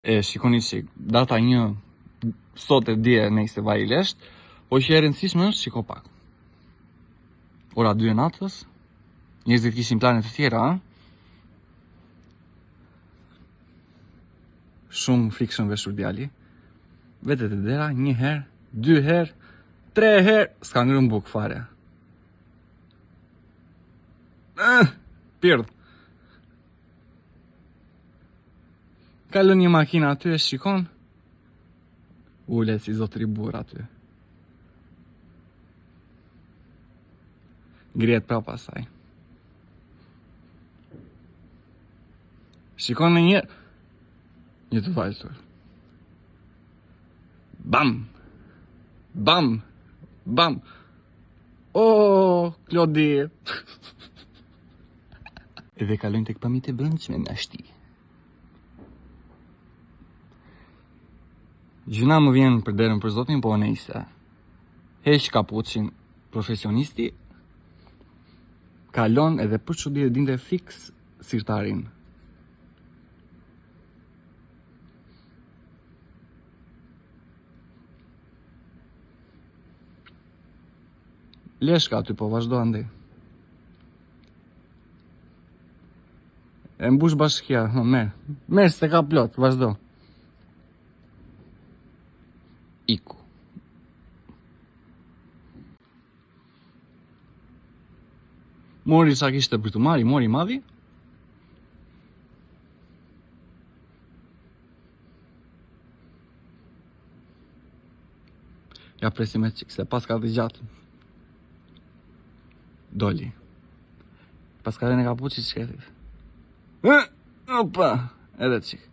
E shikoni që data 1 sot e dje nejse vaj i lesht, po që e rëndësishme është shiko pak. Ora 2 e natës, njerëzit kishin planet të tjera, a? Shumë frikshëm veshur djali. Vetet e dera, 1 herë, 2 herë, 3 herë, s'ka ngrën buk fare. Pirdh. Kalon një makina aty e shikon. Ulet si zotëri burr aty. Ngrihet prapa asaj. Shikon në një të vajtur. Bam! Bam! Bam! Oh, Klodi! Edhe kalojnë tek pamjet e brendshme në ashti. Gjuna më vjen për derën për zotin, po nejse. Heq kapuçin profesionisti, kalon edhe për çudi e dinte fiks sirtarin. Leshka aty, po vazhdo andej. E mbush bashkia, merr se ka plot, vazhdo. Iku. Mori sa kishte për të marri, mori madhi. Ja presim e qik, se pas ka dhe gjatë. Doli. Pas ka dhe në kapuqit shketit. Opa, edhe qik.